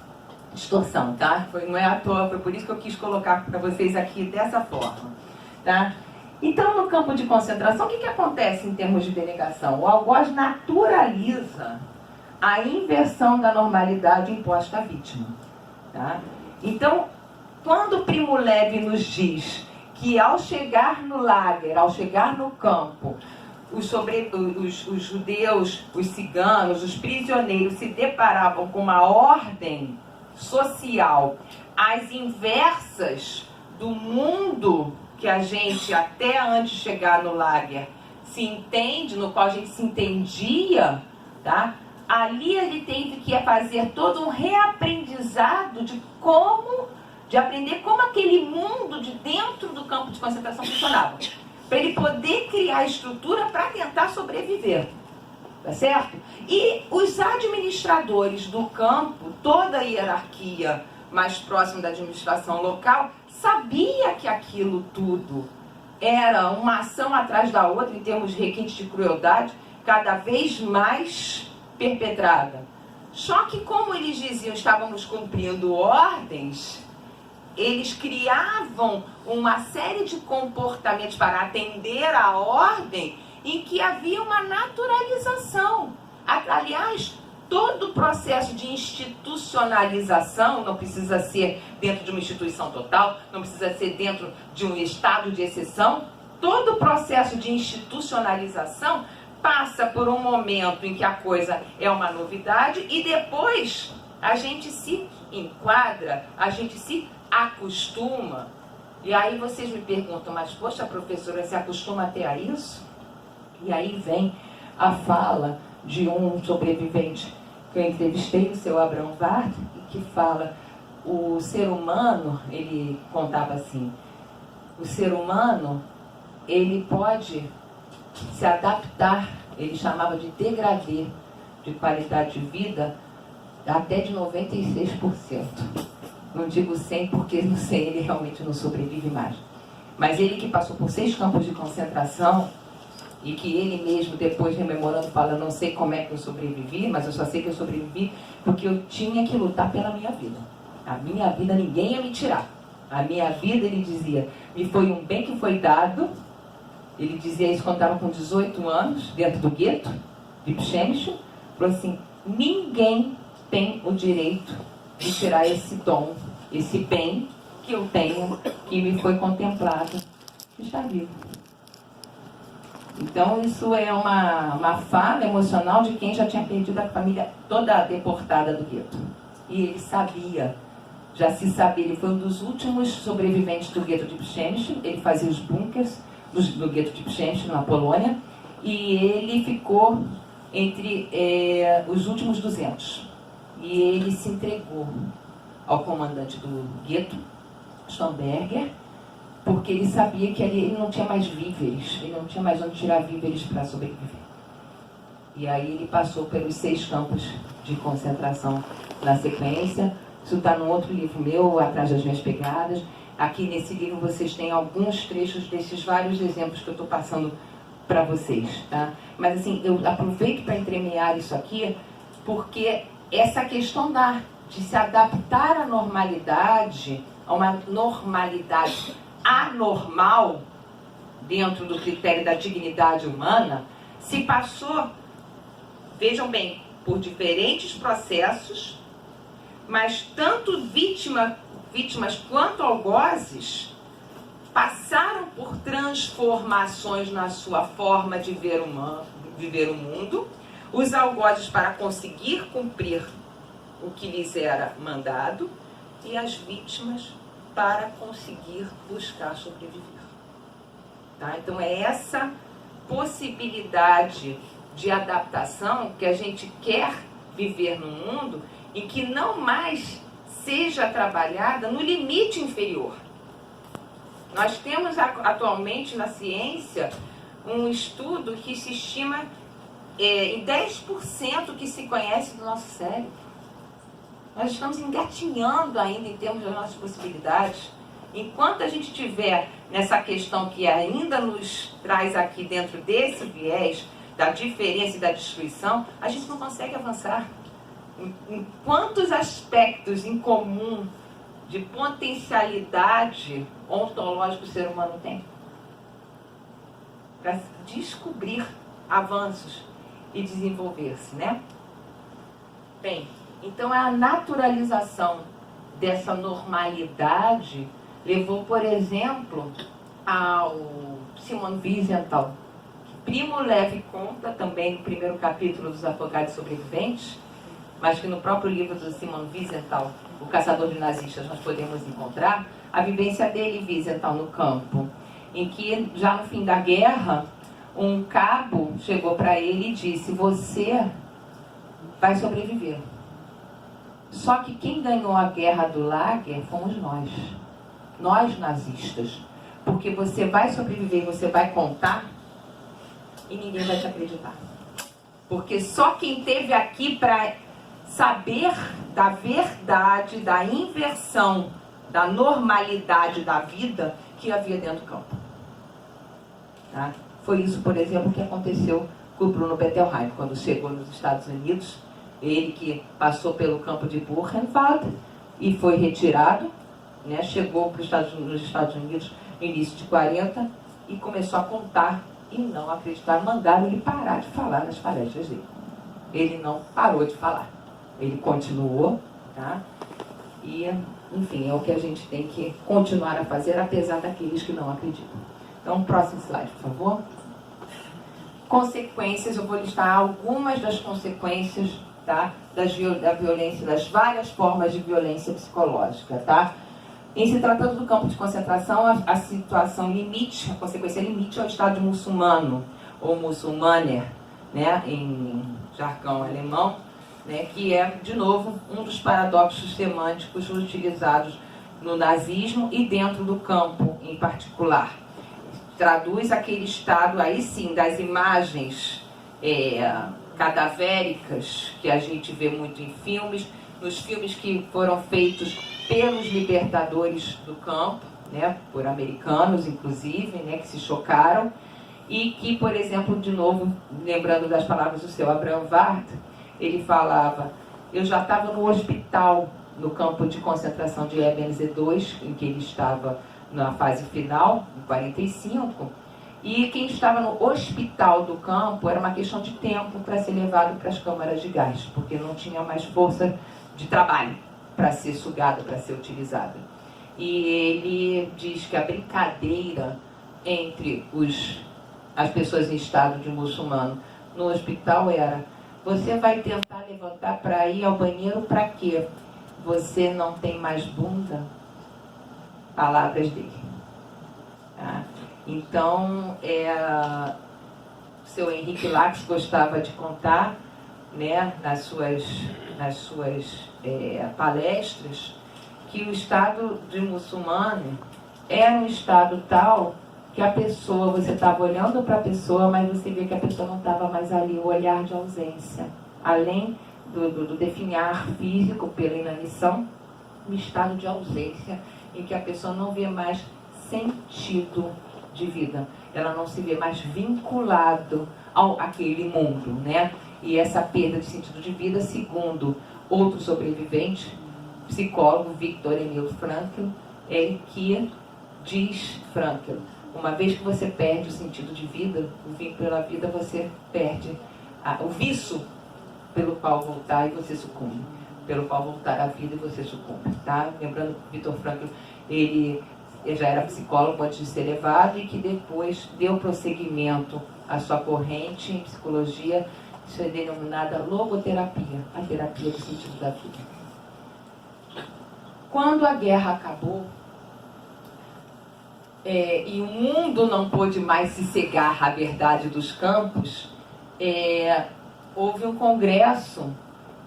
Speaker 1: distorção, tá? Não é à toa, foi por isso que eu quis colocar para vocês aqui dessa forma, tá? Então, no campo de concentração, o que acontece em termos de denegação? O algoz naturaliza a inversão da normalidade imposta à vítima. Tá? Então, quando Primo Levi nos diz que ao chegar no lager, ao chegar no campo, os judeus, os ciganos, os prisioneiros se deparavam com uma ordem social às inversas do mundo que a gente, até antes de chegar no lager, se entende, no qual a gente se entendia, tá? Ali ele teve que fazer todo um reaprendizado de aprender como aquele mundo de dentro do campo de concentração funcionava, para ele poder criar estrutura para tentar sobreviver, tá certo? E os administradores do campo, toda a hierarquia mais próxima da administração local, sabia que aquilo tudo era uma ação atrás da outra, em termos de requintes de crueldade, cada vez mais perpetrada. Só que, como eles diziam, estávamos cumprindo ordens, eles criavam uma série de comportamentos para atender à ordem em que havia uma naturalização. Aliás, todo o processo de institucionalização, não precisa ser dentro de uma instituição total, não precisa ser dentro de um estado de exceção, todo o processo de institucionalização passa por um momento em que a coisa é uma novidade e depois a gente se enquadra, a gente se acostuma. E aí vocês me perguntam, mas poxa, professora, se acostuma até a isso? E aí vem a fala de um sobrevivente que eu entrevistei, o seu Abraham Ward, que fala, o ser humano, ele contava assim, o ser humano, ele pode se adaptar, ele chamava de degradê de qualidade de vida, até de 96%. Não digo 100% porque no 100 ele realmente não sobrevive mais. Mas ele que passou por 6 campos de concentração, e que ele mesmo, depois rememorando, fala, não sei como é que eu sobrevivi, mas eu só sei que eu sobrevivi porque eu tinha que lutar pela minha vida. A minha vida ninguém ia me tirar. A minha vida, ele dizia, me foi um bem que foi dado. Ele dizia isso quando estava com 18 anos, dentro do gueto de Przemysl. Falou assim, ninguém tem o direito de tirar esse dom, esse bem que eu tenho, que me foi contemplado, está vivo. Então isso é uma fala emocional de quem já tinha perdido a família toda deportada do gueto. E ele sabia, já se sabia, ele foi um dos últimos sobreviventes do gueto de Przemyśl, ele fazia os bunkers do gueto de Przemyśl, na Polônia, e ele ficou entre os últimos 200. E ele se entregou ao comandante do gueto, Stomberger, porque ele sabia que ali ele não tinha mais víveres, ele não tinha mais onde tirar víveres para sobreviver. E aí ele passou pelos 6 campos de concentração na sequência. Isso está num outro livro meu, Atrás das Minhas Pegadas. Aqui nesse livro vocês têm alguns trechos desses vários exemplos que eu estou passando para vocês, tá? Mas assim, eu aproveito para entremear isso aqui, porque essa questão de se adaptar à normalidade, a uma normalidade anormal, dentro do critério da dignidade humana, se passou, vejam bem, por diferentes processos, mas tanto vítimas quanto algozes passaram por transformações na sua forma de viver o mundo, os algozes para conseguir cumprir o que lhes era mandado, e as vítimas para conseguir buscar sobreviver. Tá? Então é essa possibilidade de adaptação que a gente quer viver no mundo em que não mais seja trabalhada no limite inferior. Nós temos atualmente na ciência um estudo que se estima em 10% que se conhece do nosso cérebro. Nós estamos engatinhando ainda em termos das nossas possibilidades. Enquanto a gente tiver nessa questão que ainda nos traz aqui dentro desse viés da diferença e da destruição, a gente não consegue avançar. Em quantos aspectos em comum de potencialidade ontológica o ser humano tem? Para descobrir avanços e desenvolver-se, né? Bem, então a naturalização dessa normalidade levou, por exemplo, ao Simon Wiesenthal. Primo Levi conta também no primeiro capítulo dos Afogados Sobreviventes, mas que no próprio livro do Simon Wiesenthal, O Caçador de Nazistas, nós podemos encontrar a vivência dele, Wiesenthal, no campo, em que já no fim da guerra, um cabo chegou para ele e disse: você vai sobreviver. Só que quem ganhou a guerra do Lager fomos nós nazistas, porque você vai sobreviver, você vai contar e ninguém vai te acreditar, porque só quem esteve aqui para saber da verdade, da inversão, da normalidade da vida que havia dentro do campo. Tá? Foi isso, por exemplo, que aconteceu com o Bruno Bettelheim, quando chegou nos Estados Unidos. Ele que passou pelo campo de Buchenwald e foi retirado, né? Chegou nos Estados Unidos no início de 40 e começou a contar e não acreditar. Mandaram ele parar de falar nas palestras dele. Ele não parou de falar. Ele continuou, tá? E, enfim, é o que a gente tem que continuar a fazer, apesar daqueles que não acreditam. Então, próximo slide, por favor. Consequências, eu vou listar algumas das consequências, tá? Da violência, das várias formas de violência psicológica, tá? Em se tratando do campo de concentração, a situação limite, a consequência limite é o estado muçulmano, ou muçulmaner, né? Em jargão alemão, né? Que é, de novo, um dos paradoxos semânticos utilizados no nazismo e dentro do campo em particular. Traduz aquele estado, aí sim, das imagens cadavéricas que a gente vê muito em filmes, nos filmes que foram feitos pelos libertadores do campo, né, por americanos inclusive, né, que se chocaram, e que, por exemplo, de novo, lembrando das palavras do seu Abraham Ward, ele falava: eu já estava no hospital, no campo de concentração de Ebens-II, em que ele estava na fase final, em 45, e quem estava no hospital do campo era uma questão de tempo para ser levado para as câmaras de gás, porque não tinha mais força de trabalho para ser sugada, para ser utilizada. e ele diz que a brincadeira entre as pessoas em estado de muçulmano no hospital era: você vai tentar levantar para ir ao banheiro para quê? Você não tem mais bunda? Palavras dele. Tá? Então, o seu Henrique Lacks gostava de contar, né, nas suas palestras, que o estado de muçulmano era um estado tal que a pessoa, você estava olhando para a pessoa, mas você vê que a pessoa não estava mais ali, o olhar de ausência. Além do definhar físico pela inanição, um estado de ausência em que a pessoa não vê mais sentido de vida. Ela não se vê mais vinculado àquele mundo, né? E essa perda de sentido de vida, segundo outro sobrevivente, psicólogo, Viktor Emil Frankl, ele que diz, Frankl, uma vez que você perde o sentido de vida, o vínculo pela vida, você perde o vício pelo qual voltar e você sucumbe. Pelo qual voltar à vida e você sucumbe. Tá? Lembrando que Viktor Frankl, ele já era psicólogo antes de ser levado e que depois deu prosseguimento à sua corrente em psicologia, isso é denominada logoterapia, a terapia do sentido da vida. Quando a guerra acabou, e o mundo não pôde mais se cegar à verdade dos campos, houve um congresso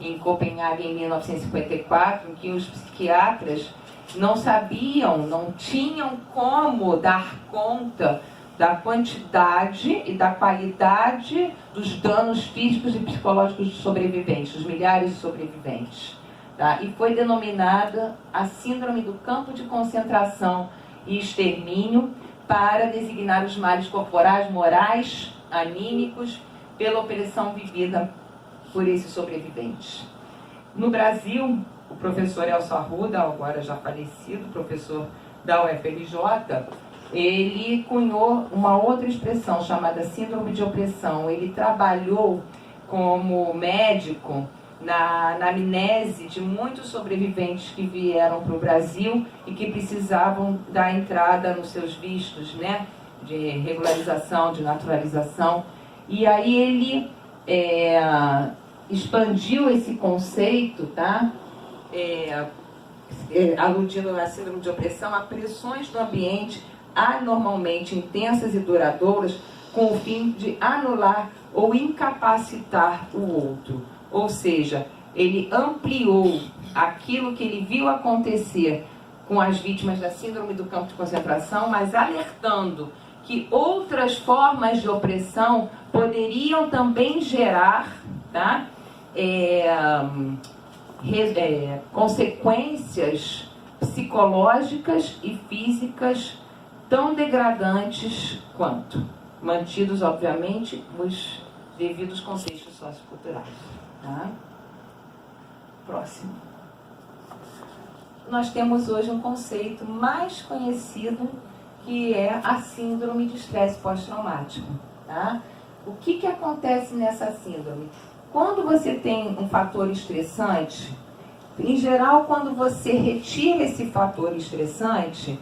Speaker 1: em Copenhague em 1954, em que os psiquiatras não sabiam, não tinham como dar conta da quantidade e da qualidade dos danos físicos e psicológicos dos sobreviventes, dos milhares de sobreviventes. Tá? E foi denominada a Síndrome do Campo de Concentração e Extermínio para designar os males corporais, morais, anímicos, pela opressão vivida por esses sobreviventes. No Brasil, o professor Elcio Arruda, agora já falecido, professor da UFRJ, ele cunhou uma outra expressão chamada síndrome de opressão. Ele trabalhou como médico na anamnese de muitos sobreviventes que vieram para o Brasil e que precisavam da entrada nos seus vistos, né, de regularização, de naturalização. E aí ele expandiu esse conceito, tá? Aludindo na síndrome de opressão, a pressões do ambiente anormalmente intensas e duradouras com o fim de anular ou incapacitar o outro. Ou seja, ele ampliou aquilo que ele viu acontecer com as vítimas da síndrome do campo de concentração, mas alertando que outras formas de opressão poderiam também gerar, tá, consequências psicológicas e físicas tão degradantes quanto, mantidos, obviamente, os devidos contextos socioculturais. Tá? Próximo. Nós temos hoje um conceito mais conhecido, que é a síndrome de estresse pós-traumático. Tá? O que acontece nessa síndrome? Quando você tem um fator estressante, em geral, quando você retira esse fator estressante,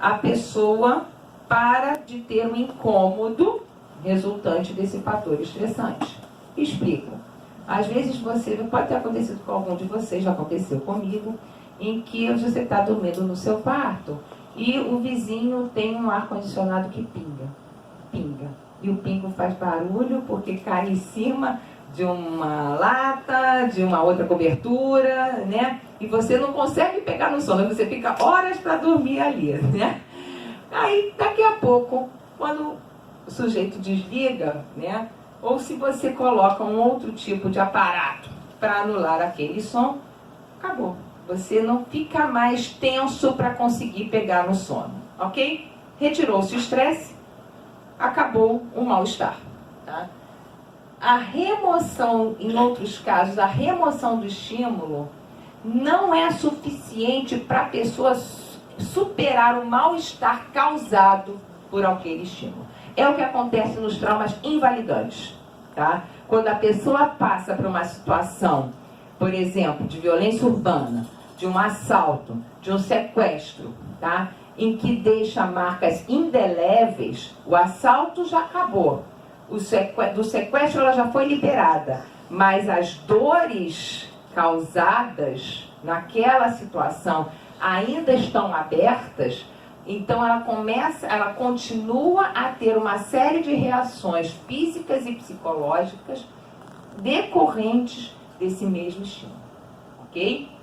Speaker 1: a pessoa para de ter um incômodo resultante desse fator estressante. Explico. Às vezes pode ter acontecido com algum de vocês, já aconteceu comigo, em que você está dormindo no seu quarto e o vizinho tem um ar-condicionado que pinga. E o pingo faz barulho porque cai em cima de uma lata, de uma outra cobertura, né? E você não consegue pegar no sono, você fica horas para dormir ali, né? Aí, daqui a pouco, quando o sujeito desliga, né? Ou se você coloca um outro tipo de aparato para anular aquele som, acabou. Você não fica mais tenso para conseguir pegar no sono, ok? Retirou-se o estresse, acabou o mal-estar, tá? A remoção, em outros casos, a remoção do estímulo não é suficiente para a pessoa superar o mal-estar causado por aquele estímulo. É o que acontece nos traumas invalidantes, tá? Quando a pessoa passa por uma situação, por exemplo, de violência urbana, de um assalto, de um sequestro, tá? Em que deixa marcas indeléveis, o assalto já acabou, do sequestro ela já foi liberada, mas as dores causadas naquela situação ainda estão abertas. Então ela continua a ter uma série de reações físicas e psicológicas decorrentes desse mesmo estímulo, ok?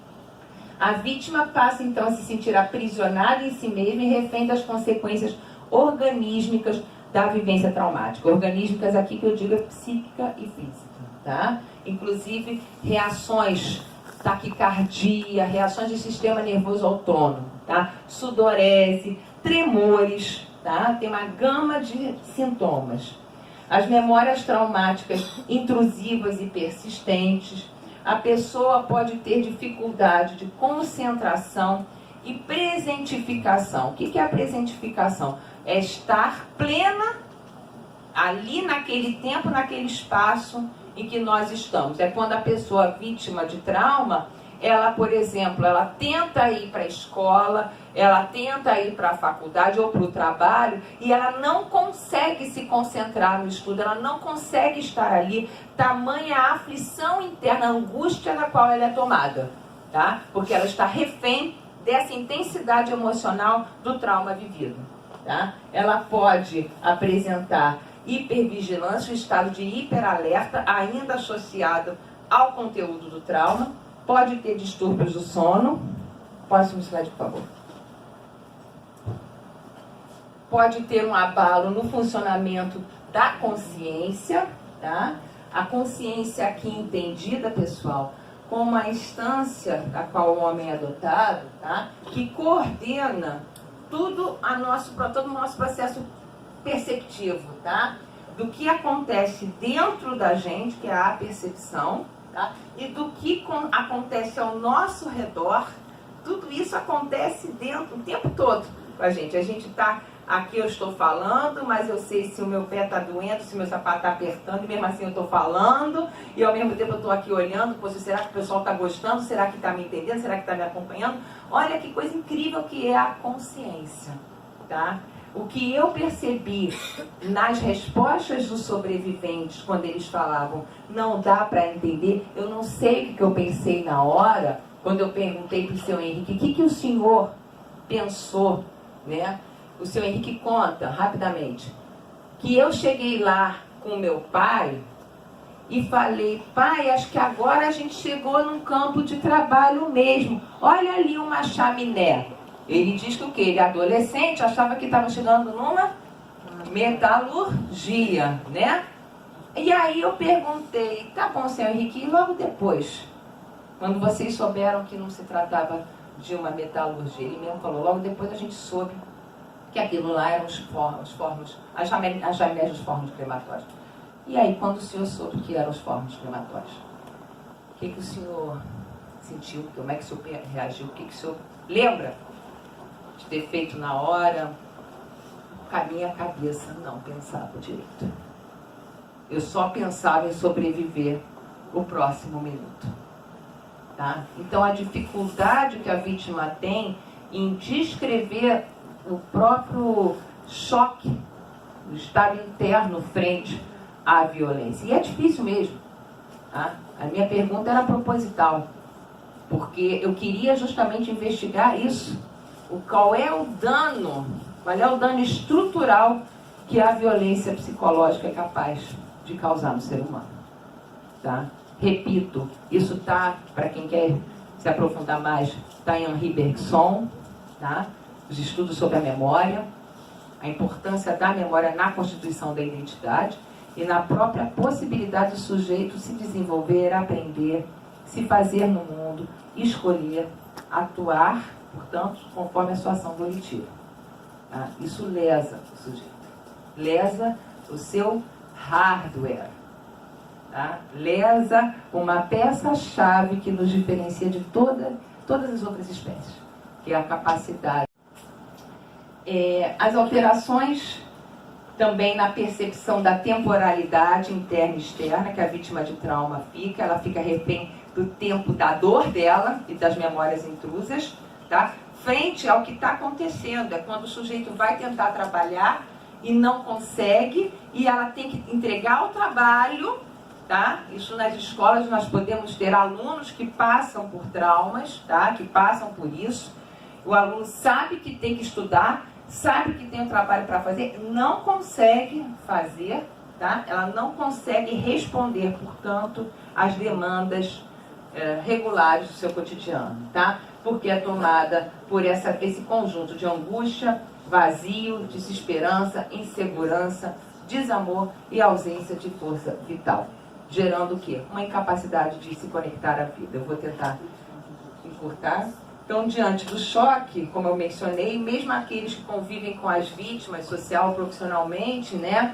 Speaker 1: A vítima passa então a se sentir aprisionada em si mesma e refém das consequências organísmicas da vivência traumática. Organísmicas aqui que eu digo é psíquica e física, tá? Inclusive reações, taquicardia, reações de sistema nervoso autônomo, tá? Sudorese, tremores, tá? Tem uma gama de sintomas. As memórias traumáticas intrusivas e persistentes. A pessoa pode ter dificuldade de concentração e presentificação. O que é a presentificação? É estar plena ali naquele tempo, naquele espaço em que nós estamos. É quando a pessoa vítima de trauma, ela, por exemplo, ela tenta ir para a escola, ela tenta ir para a faculdade ou para o trabalho e ela não consegue se concentrar no estudo, ela não consegue estar ali, tamanha a aflição interna, a angústia na qual ela é tomada, tá? Porque ela está refém dessa intensidade emocional do trauma vivido, tá? Ela pode apresentar hipervigilância, o estado de hiperalerta, ainda associado ao conteúdo do trauma. Pode ter distúrbios do sono. Próximo slide, por favor. Pode ter um abalo no funcionamento da consciência, tá? A consciência aqui entendida, pessoal, como a instância da qual o homem é dotado, tá? Que coordena todo o nosso processo perceptivo, tá? Do que acontece dentro da gente, que é a percepção, tá? E do que acontece ao nosso redor. Tudo isso acontece dentro o tempo todo com a gente. A gente está aqui, eu estou falando, mas eu sei se o meu pé está doendo, se o meu sapato está apertando, e mesmo assim eu estou falando, e ao mesmo tempo eu estou aqui olhando, pô, será que o pessoal está gostando? Será que está me entendendo? Será que está me acompanhando? Olha que coisa incrível que é a consciência, tá? O que eu percebi nas respostas dos sobreviventes, quando eles falavam, não dá para entender, eu não sei o que eu pensei na hora, quando eu perguntei para o seu Henrique, o que o senhor pensou, né? O seu Henrique conta, rapidamente, que eu cheguei lá com meu pai e falei, pai, acho que agora a gente chegou num campo de trabalho mesmo. Olha ali uma chaminé. Ele diz que o quê? Ele, adolescente, achava que estava chegando numa metalurgia, né? E aí eu perguntei, tá bom, senhor Henrique, e logo depois, quando vocês souberam que não se tratava de uma metalurgia, ele mesmo falou, logo depois a gente soube que aquilo lá eram as chaminés dos fornos crematórios. E aí, quando o senhor soube que eram os fornos crematórios, o que o senhor sentiu? Como é que o senhor reagiu? O que o senhor lembra de ter feito na hora? Com a minha cabeça não pensava direito. Eu só pensava em sobreviver o próximo minuto. Tá? Então, a dificuldade que a vítima tem em descrever o próprio choque, o estado interno frente à violência. E é difícil mesmo. Tá? A minha pergunta era proposital, porque eu queria justamente investigar isso. Qual é o dano estrutural que a violência psicológica é capaz de causar no ser humano. Tá? Repito, isso está, para quem quer se aprofundar mais, está em Henri Bergson, tá? Os estudos sobre a memória, a importância da memória na constituição da identidade e na própria possibilidade do sujeito se desenvolver, aprender, se fazer no mundo, escolher, atuar, portanto, conforme a sua ação volitiva. Tá? Isso lesa o sujeito, lesa o seu hardware, tá? Lesa uma peça-chave que nos diferencia de todas as outras espécies, que é a capacidade. As alterações também na percepção da temporalidade interna e externa, que a vítima de trauma fica, ela fica refém do tempo da dor dela e das memórias intrusas, tá? Frente ao que está acontecendo, é quando o sujeito vai tentar trabalhar e não consegue, e ela tem que entregar o trabalho, tá? Isso nas escolas nós podemos ter alunos que passam por traumas, tá? Que passam por isso. O aluno sabe que tem que estudar, sabe que tem um trabalho para fazer, não consegue fazer, tá? Ela não consegue responder, portanto, às demandas regulares do seu cotidiano, tá? Porque é tomada por esse conjunto de angústia, vazio, desesperança, insegurança, desamor e ausência de força vital, gerando o quê? Uma incapacidade de se conectar à vida. Eu vou tentar encurtar. Então, diante do choque, como eu mencionei, mesmo aqueles que convivem com as vítimas, social, profissionalmente, né,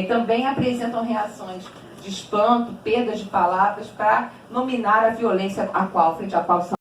Speaker 1: também apresentam reações de espanto, perdas de palavras para nominar a violência frente à qual são